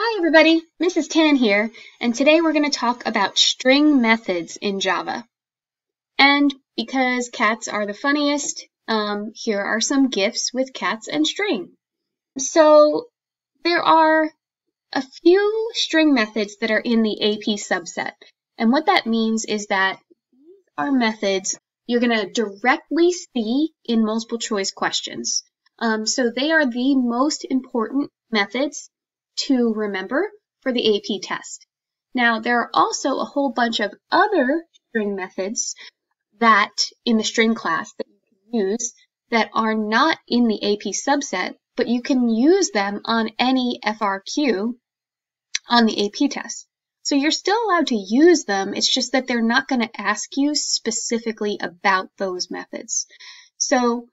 Hi everybody, Mrs. Tan here, and today we're going to talk about string methods in Java. And because cats are the funniest, here are some GIFs with cats and string. So there are a few string methods that are in the AP subset, and what that means is that these are methods you're going to directly see in multiple choice questions. So they are the most important methods to remember for the AP test. Now, there are also a whole bunch of other string methods that in the string class that you can use that are not in the AP subset, but you can use them on any FRQ on the AP test. So you're still allowed to use them, it's just that they're not going to ask you specifically about those methods. So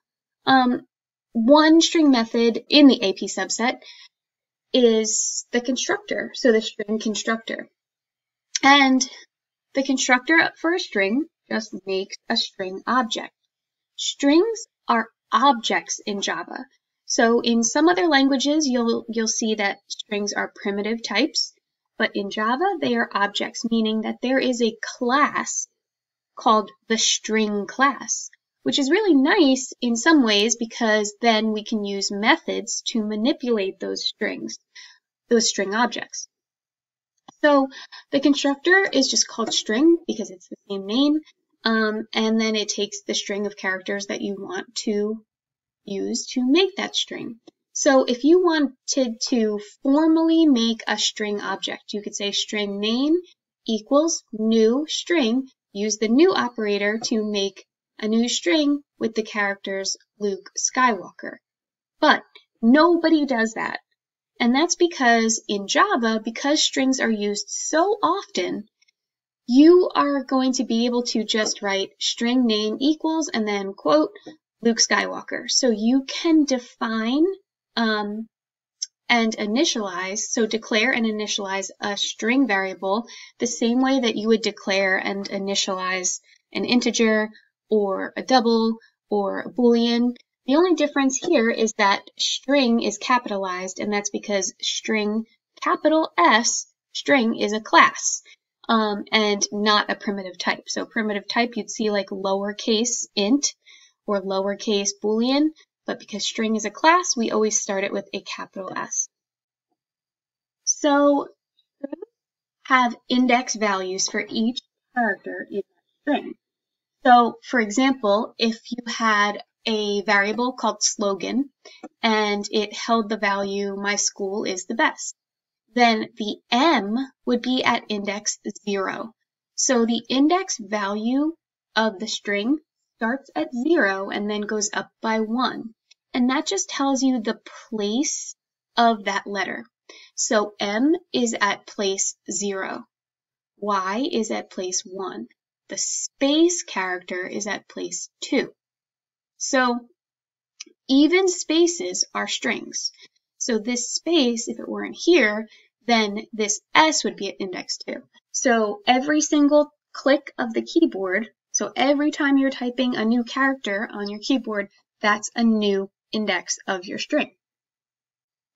one string method in the AP subset is the constructor, so the string constructor. And the constructor for a string just makes a string object. Strings are objects in Java. So in some other languages, you'll see that strings are primitive types, but in Java, they are objects, meaning that there is a class called the string class, which is really nice in some ways because then we can use methods to manipulate those strings, those string objects. So the constructor is just called string because it's the same name, and then it takes the string of characters that you want to use to make that string. So if you wanted to formally make a string object, you could say string name equals new string, use the new operator to make a new string with the characters Luke Skywalker. But nobody does that. And that's because in Java, because strings are used so often, you are going to be able to just write string name equals and then quote Luke Skywalker. So you can define and initialize, so declare and initialize a string variable the same way that you would declare and initialize an integer or a double or a Boolean. The only difference here is that string is capitalized, and that's because string, capital S, string is a class, and not a primitive type. So primitive type, you'd see like lowercase int or lowercase Boolean, but because string is a class, we always start it with a capital S. So strings have index values for each character in that string. So for example, if you had a variable called slogan and it held the value my school is the best, then the M would be at index 0. So the index value of the string starts at 0 and then goes up by 1. And that just tells you the place of that letter. So M is at place 0. Y is at place 1. The space character is at place 2. So even spaces are strings. So this space, if it weren't here, then this S would be at index 2. So every single click of the keyboard, so every time you're typing a new character on your keyboard, that's a new index of your string.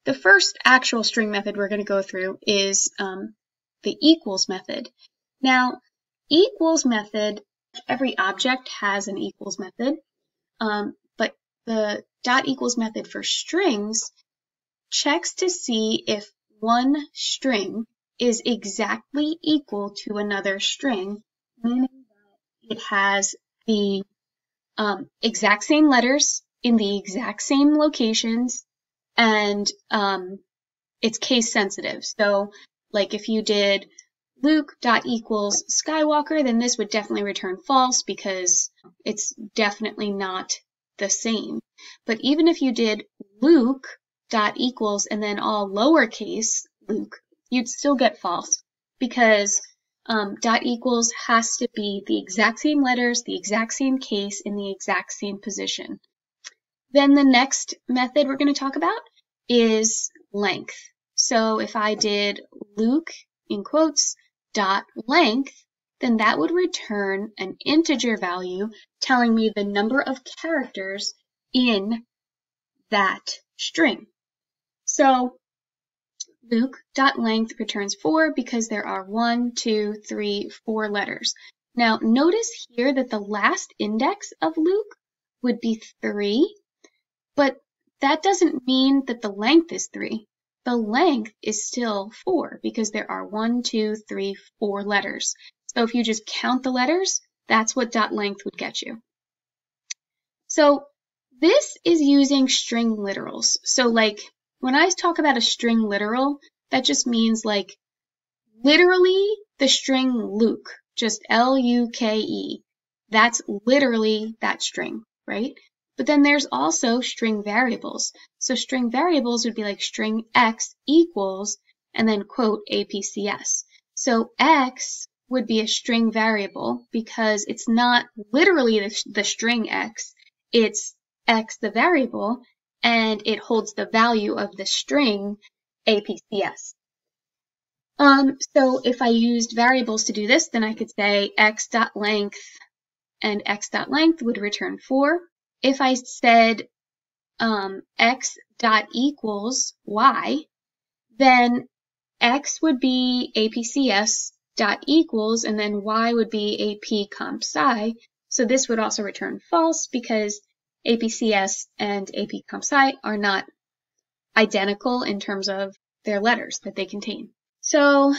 The first actual string method we're going to go through is the equals method. Now, equals method, every object has an equals method, but the dot equals method for strings checks to see if one string is exactly equal to another string, meaning that it has the exact same letters in the exact same locations, and it's case sensitive. So like if you did Luke dot equals Skywalker, then this would definitely return false because it's definitely not the same. But even if you did Luke dot equals and then all lowercase Luke, you'd still get false because dot equals has to be the exact same letters, the exact same case, in the exact same position. Then the next method we're going to talk about is length. So if I did Luke, in quotes, dot length, then that would return an integer value telling me the number of characters in that string. So Luke.length returns 4 because there are 1, 2, 3, 4 letters. Now notice here that the last index of Luke would be 3, but that doesn't mean that the length is 3. The length is still 4 because there are 1, 2, 3, 4 letters. So if you just count the letters, that's what .length would get you. So this is using string literals. So like when I talk about a string literal, that just means like literally the string Luke, just L-U-K-E. That's literally that string, right? But then there's also string variables. So string variables would be like string x equals, and then quote APCS. So x would be a string variable because it's not literally the string x, it's x the variable, and it holds the value of the string APCS. So if I used variables to do this, then I could say x.length and x.length would return 4. If I said x.equals y, then x would be APCS dot equals, and then y would be AP comp sci. So this would also return false because APCS and AP comp sci are not identical in terms of their letters that they contain. So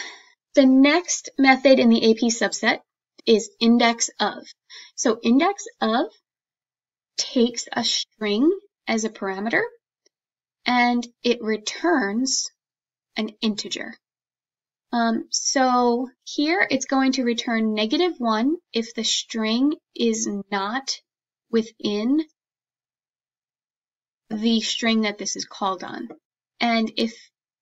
the next method in the AP subset is index of. So index of takes a string as a parameter and it returns an integer. So here it's going to return -1 if the string is not within the string that this is called on. And if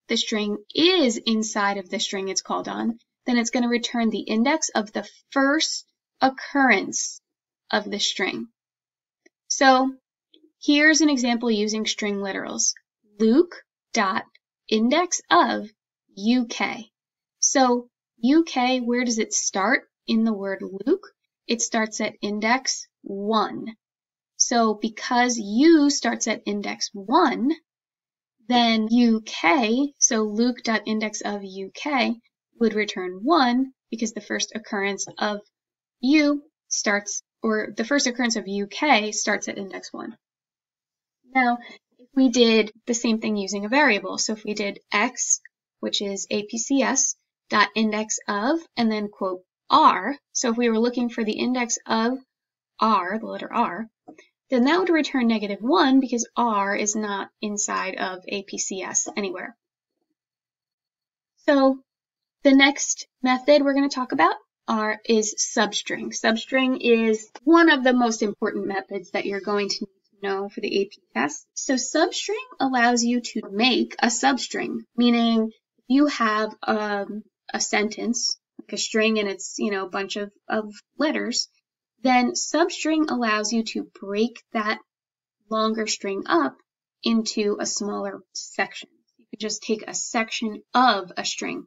the string is inside of the string it's called on, then it's going to return the index of the first occurrence of the string. So here's an example using string literals. Luke.index of UK. So UK, where does it start in the word Luke? It starts at index 1. So because U starts at index 1, then UK, so Luke.index of UK would return 1 because the first occurrence of U starts, or the first occurrence of UK starts at index 1. Now, if we did the same thing using a variable, so if we did x, which is APCS, dot index of, and then quote R, so if we were looking for the index of R, the letter R, then that would return -1 because R is not inside of APCS anywhere. So the next method we're going to talk about is substring. Substring is one of the most important methods that you're going to need to know for the AP test. So substring allows you to make a substring, meaning you have a sentence, like a string and it's, a bunch of letters, then substring allows you to break that longer string up into a smaller section. You could just take a section of a string.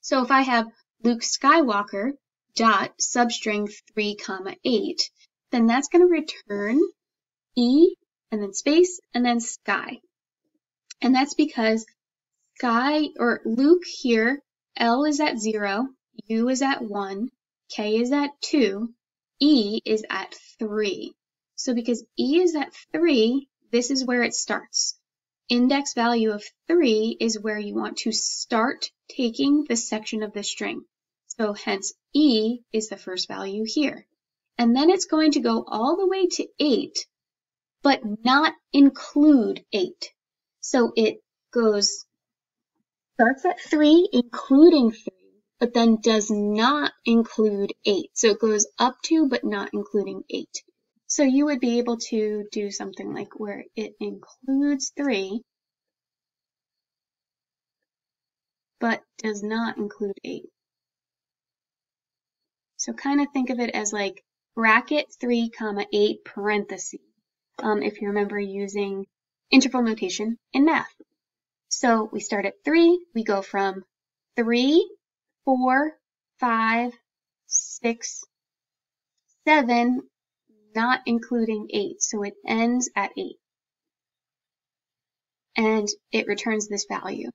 So if I have Luke Skywalker dot substring 3, 8, then that's going to return E and then space and then sky. And that's because Sky or Luke here, L is at 0, U is at 1, K is at 2, E is at 3. So because E is at 3, this is where it starts. Index value of 3 is where you want to start taking the section of the string. So hence E is the first value here. And then it's going to go all the way to 8, but not include 8. So it starts at 3, including 3, but then does not include 8. So it goes up to, but not including 8. So you would be able to do something like where it includes 3, but does not include 8. So kind of think of it as like bracket 3, 8 parentheses, if you remember using interval notation in math. So we start at 3, we go from 3, 4, 5, 6, 7, not including 8. So it ends at 8. And it returns this value.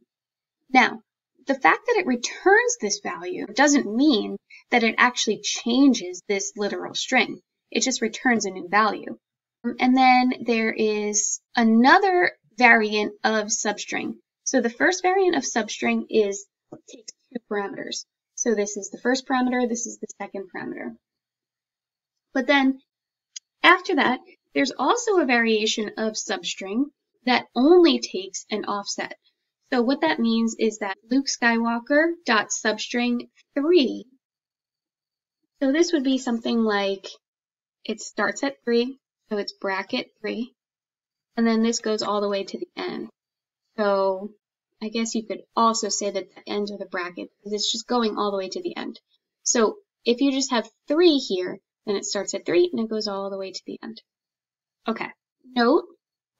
Now, the fact that it returns this value doesn't mean that it actually changes this literal string. It just returns a new value. And then there is another variant of substring. So the first variant of substring takes two parameters. So this is the first parameter, this is the second parameter. But then after that, there's also a variation of substring that only takes an offset. So what that means is that Luke Skywalker dot substring 3. So this would be something like it starts at 3, so it's bracket 3, and then this goes all the way to the end. So I guess you could also say that the ends are the bracket because it's just going all the way to the end. So if you just have 3 here, then it starts at 3 and it goes all the way to the end. Okay, note,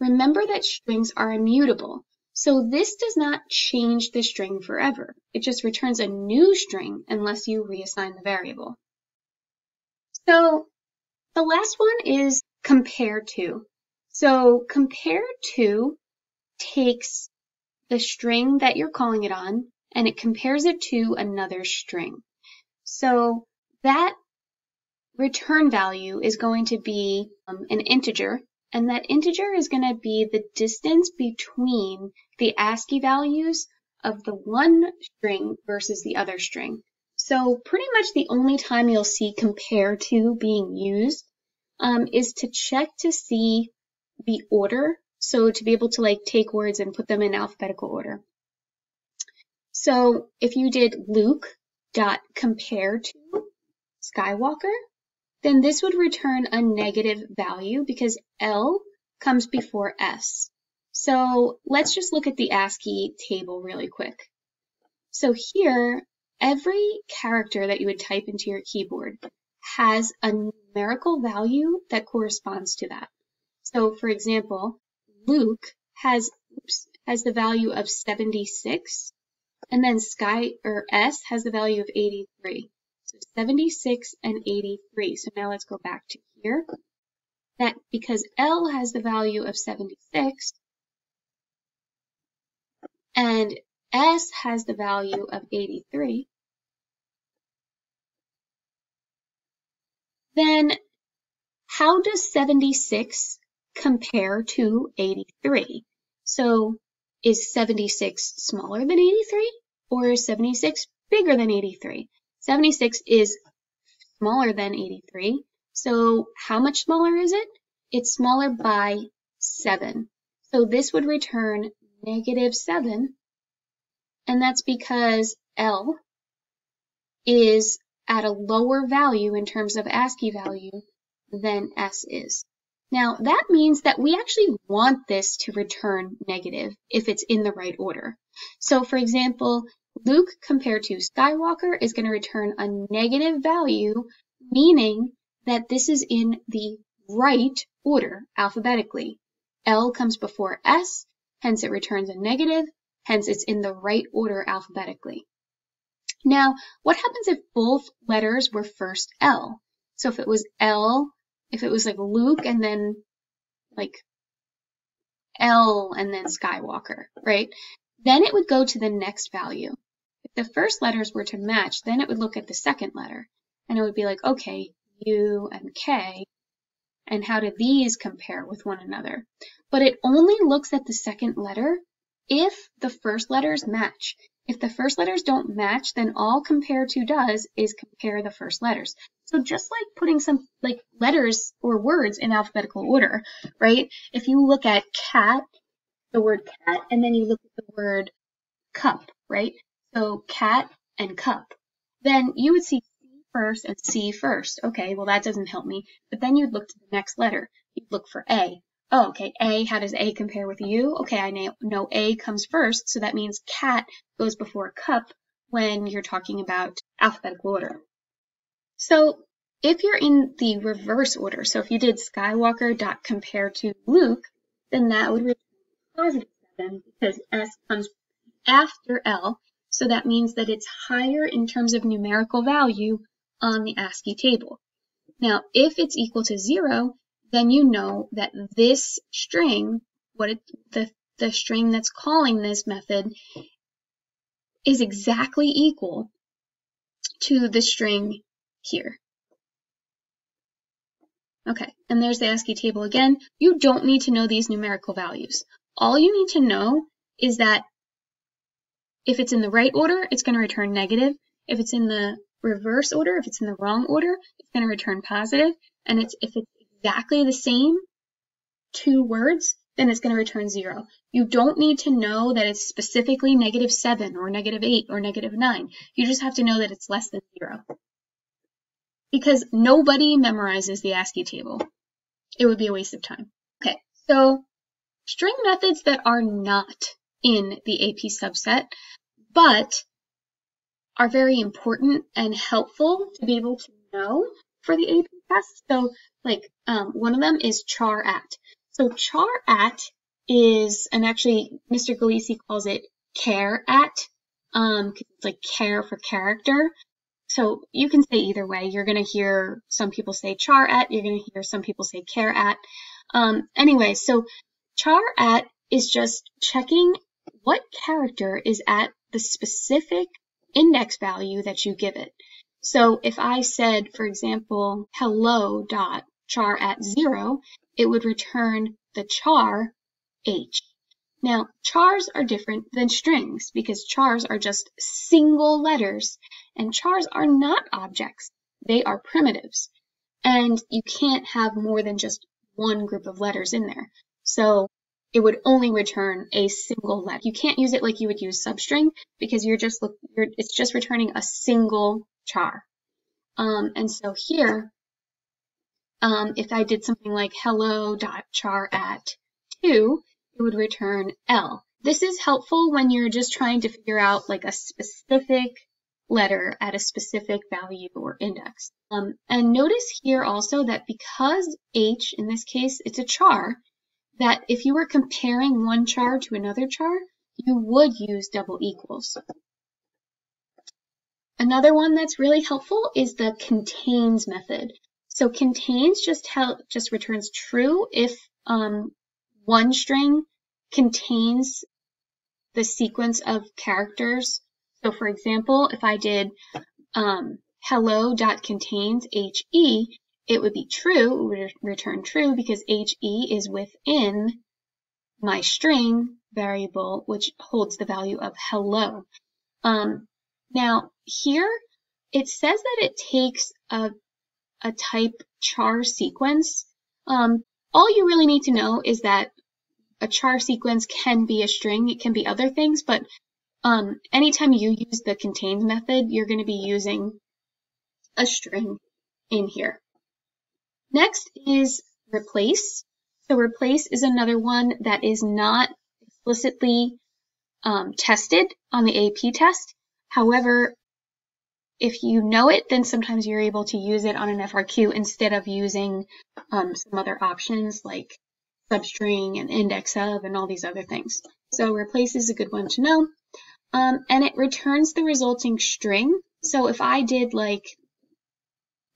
remember that strings are immutable. So this does not change the string forever. It just returns a new string unless you reassign the variable. So the last one is compare to. So compare to takes the string that you're calling it on and it compares it to another string. So that return value is going to be an integer, and that integer is going to be the distance between the ASCII values of the one string versus the other string. So pretty much the only time you'll see compare to being used is to check to see the order, so to be able to like take words and put them in alphabetical order. So if you did Luke dot compare to Skywalker, then this would return a negative value because L comes before S. So let's just look at the ASCII table really quick. So here, every character that you would type into your keyboard has a numerical value that corresponds to that. So for example, Luke has the value of 76, and then S has the value of 83. So 76 and 83. So now let's go back to here. That because L has the value of 76 and S has the value of 83, then how does 76 compare to 83? So is 76 smaller than 83 or is 76 bigger than 83? 76 is smaller than 83. So how much smaller is it? It's smaller by 7. So this would return -7. And that's because L is at a lower value in terms of ASCII value than S is. Now that means that we actually want this to return negative if it's in the right order. So for example, Luke compared to Skywalker is going to return a negative value, meaning that this is in the right order alphabetically. L comes before S, hence it returns a negative, hence it's in the right order alphabetically. Now, what happens if both letters were first L? So if it was L, if it was like Luke and then like L and then Skywalker, right? Then it would go to the next value. If the first letters were to match, then it would look at the second letter. And it would be like, okay, U and K, and how do these compare with one another? But it only looks at the second letter if the first letters match. If the first letters don't match, then all compare to does is compare the first letters. So just like putting some like letters or words in alphabetical order, right? If you look at cat, the word cat, and then you look at the word cup, right? So cat and cup. Then you would see C first and C first. Okay, well that doesn't help me. But then you'd look to the next letter. You'd look for A. Oh, okay, A, how does A compare with U? Okay, I know A comes first, so that means cat goes before cup when you're talking about alphabetical order. So if you're in the reverse order, so if you did Skywalker dot compare to Luke, then that would return +7 because S comes after L, so that means that it's higher in terms of numerical value on the ASCII table. Now, if it's equal to 0, then you know that this string, the string that's calling this method, is exactly equal to the string here. Okay, and there's the ASCII table again. You don't need to know these numerical values. All you need to know is that if it's in the right order, it's going to return negative. If it's in the reverse order, if it's in the wrong order, it's going to return positive. And if it's exactly the same two words, then it's going to return 0. You don't need to know that it's specifically -7 or -8 or -9. You just have to know that it's less than 0. Because nobody memorizes the ASCII table. It would be a waste of time. Okay, so string methods that are not in the AP subset, but are very important and helpful to be able to know for the AP test. So, like, one of them is char-at. So char-at is, and actually Mr. Galisi calls it care-at, because it's like care for character. So you can say either way. You're going to hear some people say char-at, you're going to hear some people say care-at. Anyway, so char-at is just checking what character is at the specific index value that you give it. So if I said, for example, hello.char@0, it would return the char h. Now, chars are different than strings because chars are just single letters, and chars are not objects. They are primitives, and you can't have more than just one group of letters in there. So it would only return a single letter. You can't use it like you would use substring because it's just returning a single char. And so here, if I did something like hello.char@2, it would return L. This is helpful when you're just trying to figure out like a specific letter at a specific value or index. And notice here also that because H, in this case, it's a char, that if you were comparing one char to another char, you would use double equals. Another one that's really helpful is the contains method. So contains just returns true if one string contains the sequence of characters. So for example, if I did hello.contains HE, it would be true, it would return true because HE is within my string variable, which holds the value of hello. Now here, it says that it takes a type char sequence. All you really need to know is that a char sequence can be a string, it can be other things, but anytime you use the contains method, you're going to be using a string in here. Next is replace. So replace is another one that is not explicitly tested on the AP test. However, if you know it, then sometimes you're able to use it on an FRQ instead of using some other options like substring and index of and all these other things. So replace is a good one to know. And it returns the resulting string. So if I did like,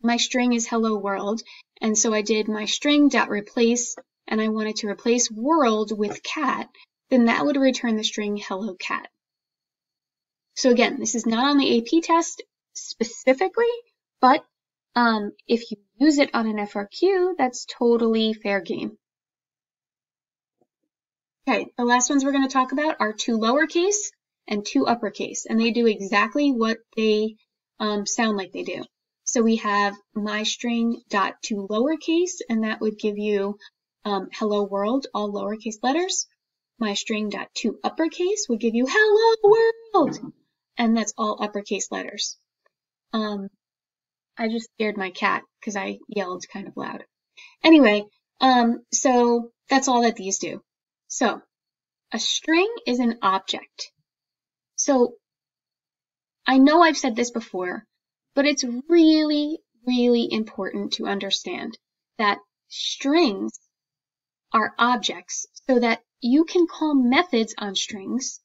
my string is hello world, and so I did my string.replace, and I wanted to replace world with cat, then that would return the string hello cat. So again, this is not on the AP test specifically, but if you use it on an FRQ, that's totally fair game. Okay, the last ones we're going to talk about are 2 lowercase and 2 uppercase, and they do exactly what they sound like they do. So we have mystring.2 lowercase, and that would give you hello world, all lowercase letters. Mystring.2 uppercase would give you hello world, and that's all uppercase letters. I just scared my cat because I yelled kind of loud. Anyway, so that's all that these do. So a string is an object. So I know I've said this before, but it's really, really important to understand that strings are objects so that you can call methods on strings,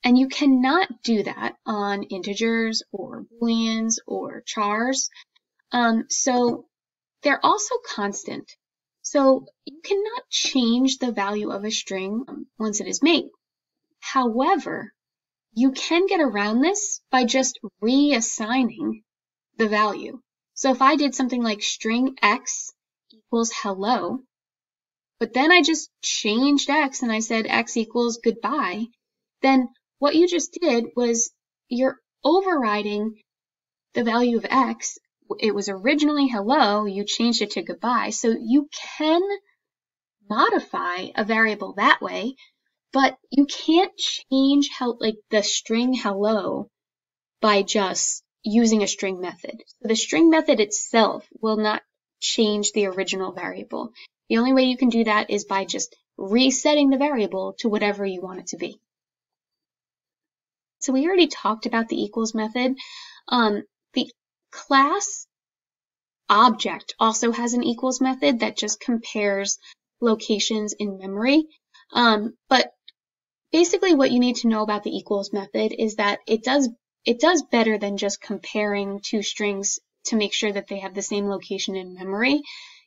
and you cannot do that on integers or booleans or chars. So they're also constant. So you cannot change the value of a string once it is made. However, you can get around this by just reassigning the value. So if I did something like string x equals hello, but then I just changed x and I said x equals goodbye, then what you just did was you're overriding the value of x. It was originally hello, you changed it to goodbye. So you can modify a variable that way, but you can't change the string hello by just using a string method. So the string method itself will not change the original variable. The only way you can do that is by just resetting the variable to whatever you want it to be. So we already talked about the equals method. The class object also has an equals method that just compares locations in memory. But basically what you need to know about the equals method is that it does better than just comparing two strings to make sure that they have the same location in memory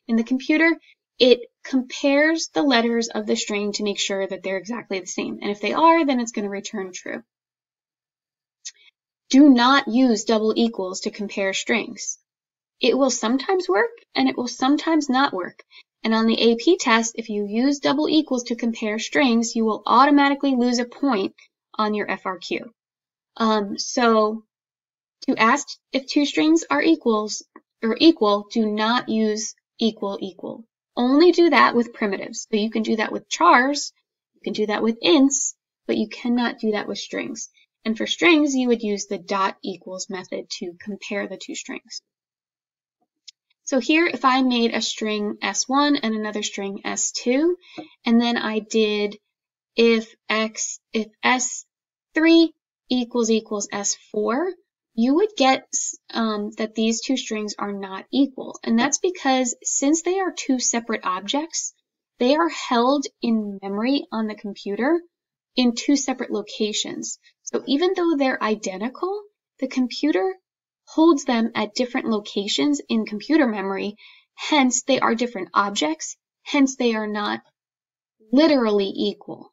in the computer. It compares the letters of the string to make sure that they're exactly the same. And if they are, then it's going to return true. Do not use double equals to compare strings. It will sometimes work and it will sometimes not work. And on the AP test, if you use double equals to compare strings, you will automatically lose a point on your FRQ. So to ask if two strings are equal, do not use equal. Only do that with primitives. So you can do that with chars, you can do that with ints, but you cannot do that with strings. And for strings, you would use the dot equals method to compare the two strings. So here, if I made a string S1 and another string S2, and then I did if S3 equals S4, you would get that these two strings are not equal. And that's because since they are two separate objects, they are held in memory on the computer in two separate locations. So even though they're identical, the computer holds them at different locations in computer memory, hence they are different objects, hence they are not literally equal.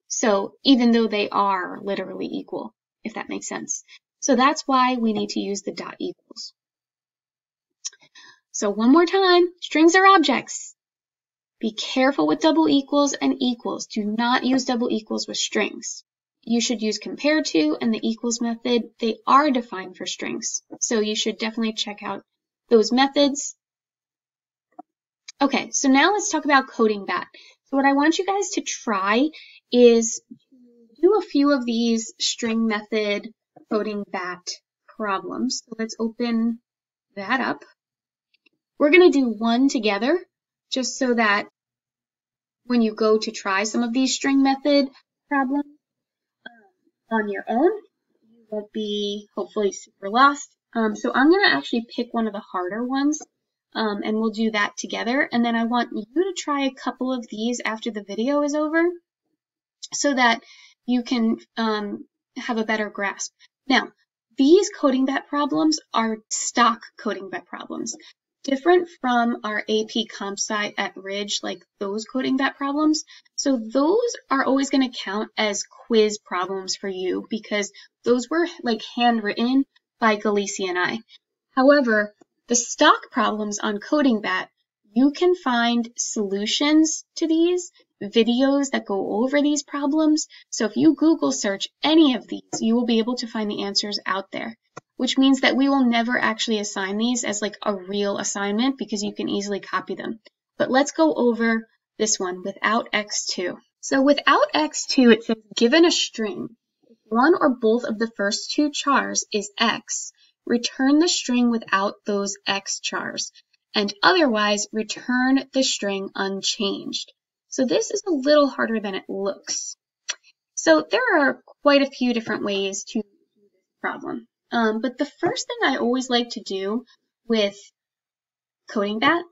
So even though they are literally equal, if that makes sense. So that's why we need to use the dot equals. So one more time, strings are objects. Be careful with double equals and equals. Do not use double equals with strings. You should use compare to and the equals method. They are defined for strings. So you should definitely check out those methods. Okay, so now let's talk about coding bat. So what I want you guys to try is do a few of these string method coding bat problems. So let's open that up. We're going to do one together just so that when you go to try some of these string method problems on your own, you won't be hopefully super lost. So I'm going to actually pick one of the harder ones and we'll do that together. And then I want you to try a couple of these after the video is over so that you can have a better grasp. Now, these coding bat problems are stock coding bat problems. Different from our AP Comp Sci at Ridge, like those coding bat problems. So those are always going to count as quiz problems for you because those were like handwritten by Galicia and I. However, the stock problems on coding bat, you can find solutions to these, videos that go over these problems. So if you Google search any of these, you will be able to find the answers out there, which means that we will never actually assign these as like a real assignment because you can easily copy them. But let's go over this one without x2. So without x2, it says given a string, if one or both of the first two chars is x, return the string without those x chars, and otherwise return the string unchanged. So this is a little harder than it looks. So there are quite a few different ways to do this problem. But the first thing I always like to do with coding bat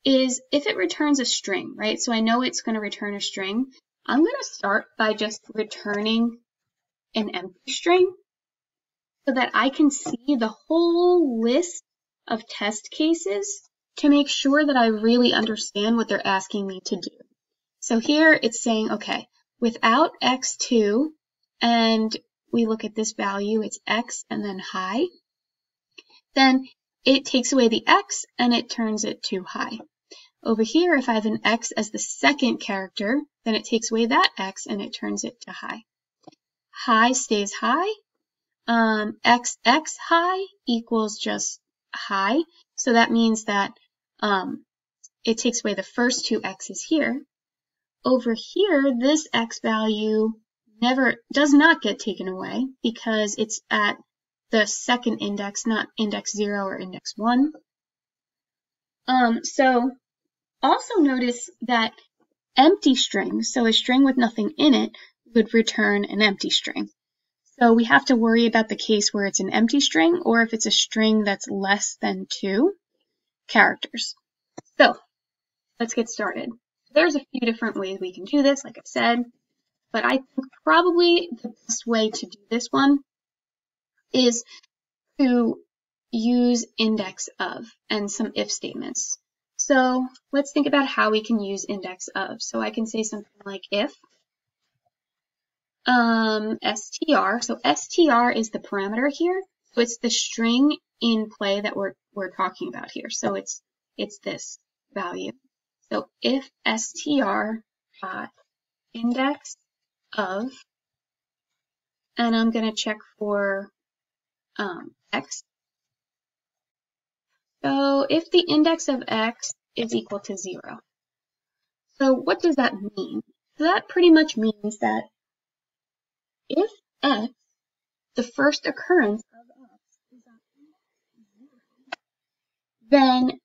is if it returns a string, right? So I know it's going to return a string. I'm going to start by just returning an empty string so that I can see the whole list of test cases to make sure that I really understand what they're asking me to do. So here it's saying, okay, without x2 and we look at this value, it's x and then high, then it takes away the x and it turns it to high. Over here, if I have an x as the second character, then it takes away that x and it turns it to high. High stays high. XX high equals just high. So that means that it takes away the first two x's here. Over here, this x value does not get taken away because it's at the second index, not index 0 or index 1. So also notice that empty strings, so a string with nothing in it, would return an empty string. So we have to worry about the case where it's an empty string or if it's a string that's less than 2 characters. So let's get started. There's a few different ways we can do this, like I've said, but I think probably the best way to do this one is to use index of and some if statements. So let's think about how we can use index of. So I can say something like if str, so str is the parameter here, so it's the string in play that we're talking about here. So it's this value. So if str dot index of, and I'm going to check for x. So if the index of x is equal to 0. So what does that mean? So that pretty much means that if x, the first occurrence of x, is at 0, then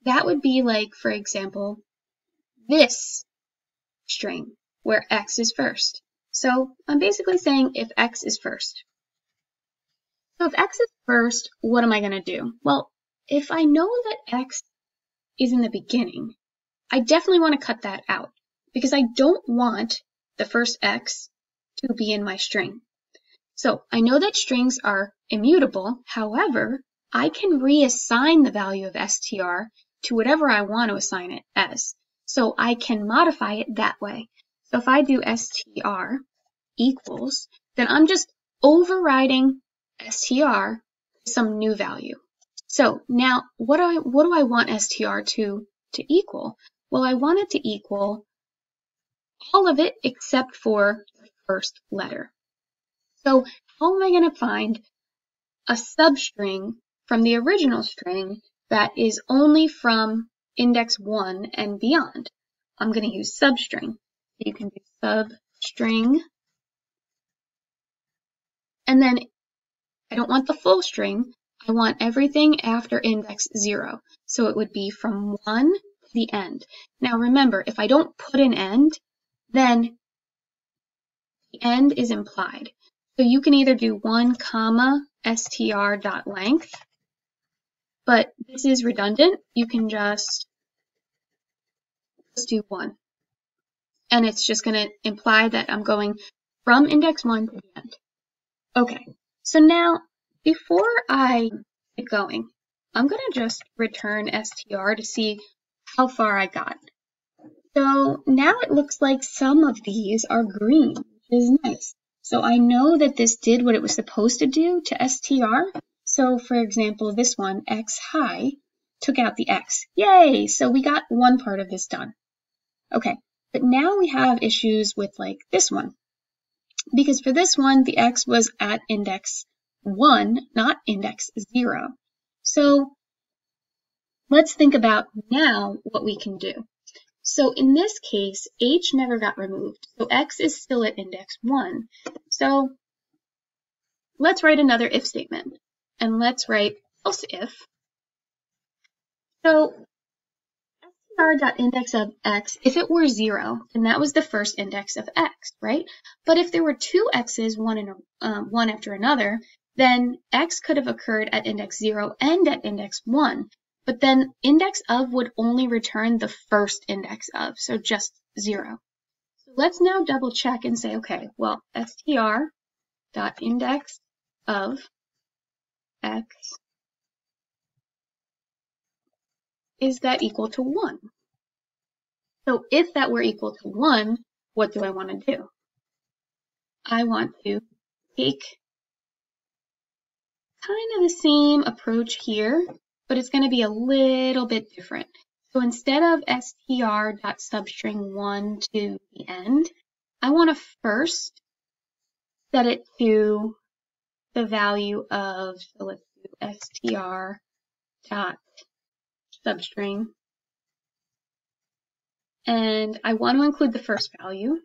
that would be like, for example, this string where x is first. So I'm basically saying if x is first. So if x is first, what am I going to do? Well, if I know that x is in the beginning, I definitely want to cut that out because I don't want the first x to be in my string. So I know that strings are immutable. However, I can reassign the value of str to whatever I want to assign it as. So I can modify it that way. So if I do str equals, then I'm just overriding str some new value. So now what do I want str to equal? Well, I want it to equal all of it except for the first letter. So how am I going to find a substring from the original string that is only from index 1 and beyond? I'm going to use substring. You can do substring. And then I don't want the full string. I want everything after index 0. So it would be from 1 to the end. Now remember, if I don't put an end, then the end is implied. So you can either do 1 comma str dot length, but this is redundant. You can just do 1. And it's just going to imply that I'm going from index 1 to the end. Okay, so now before I get going, I'm going to just return str to see how far I got. So now it looks like some of these are green, which is nice. So I know that this did what it was supposed to do to str. So for example, this one, x high, took out the x. Yay! So we got one part of this done. Okay, but now we have issues with like this one. Because for this one, the x was at index 1, not index 0. So let's think about now what we can do. So in this case, h never got removed, so x is still at index 1. So let's write another if statement, and let's write else if. So str.index of x, if it were 0, then that was the first index of x, right? But if there were two x's, one after another, then x could have occurred at index 0 and at index 1. But then index of would only return the first index of, so just 0. So let's now double check and say, okay, well, str.index of x, is that equal to 1? So if that were equal to 1, what do I want to do? I want to take kind of the same approach here, but it's going to be a little bit different. So instead of str.substring1 to the end, I want to first set it to the value of, so let's do str.substring, and I want to include the first value.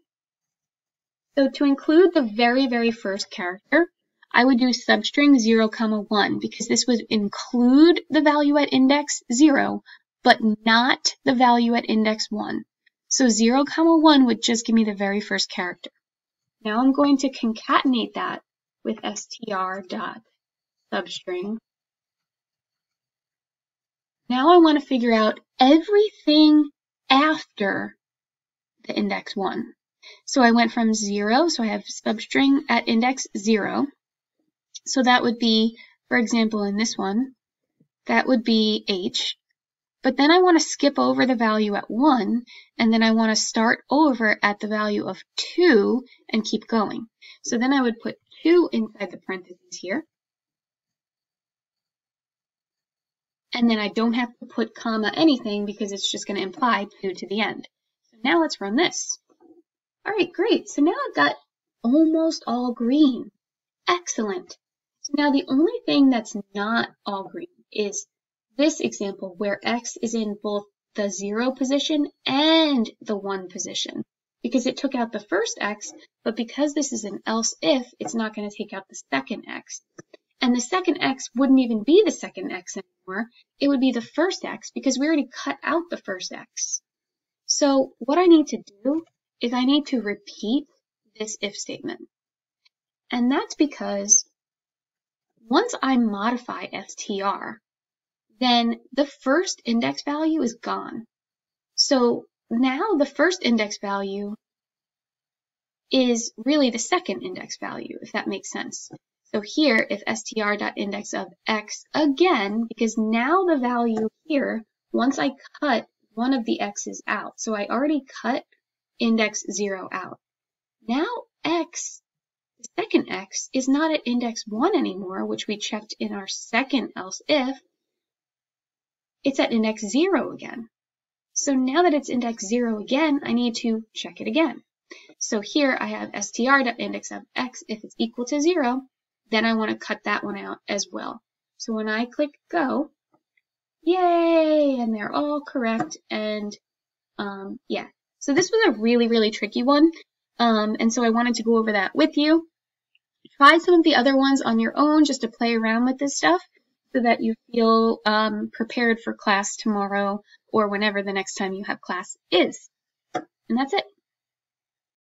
So to include the very, very first character, I would do substring 0, 1, because this would include the value at index 0, but not the value at index 1. So 0, 1 would just give me the very first character. Now I'm going to concatenate that with str.substring. Now I want to figure out everything after the index 1. So I went from 0, so I have substring at index 0. So that would be, for example, in this one, that would be h. But then I want to skip over the value at 1, and then I want to start over at the value of 2 and keep going. So then I would put 2 inside the parentheses here. And then I don't have to put comma anything because it's just going to imply 2 to the end. So now let's run this. All right, great. So now I've got almost all green. Excellent. So now the only thing that's not all green is this example where x is in both the 0 position and the 1 position, because it took out the first x, but because this is an else if, it's not going to take out the second x. And the second x wouldn't even be the second x anymore. It would be the first x because we already cut out the first x. So what I need to do is I need to repeat this if statement. And that's because once I modify str, then the first index value is gone. So now the first index value is really the second index value, if that makes sense. So here, if str.index of x again, because now the value here, once I cut one of the x's out, so I already cut index 0 out. Now x, the second x, is not at index 1 anymore, which we checked in our second else if. It's at index 0 again. So now that it's index 0 again, I need to check it again. So here I have str.index of x if it's equal to 0, then I want to cut that one out as well. So when I click go, yay, and they're all correct, and yeah. So this was a really, really tricky one, and so I wanted to go over that with you. Try some of the other ones on your own just to play around with this stuff so that you feel prepared for class tomorrow or whenever the next time you have class is. And that's it.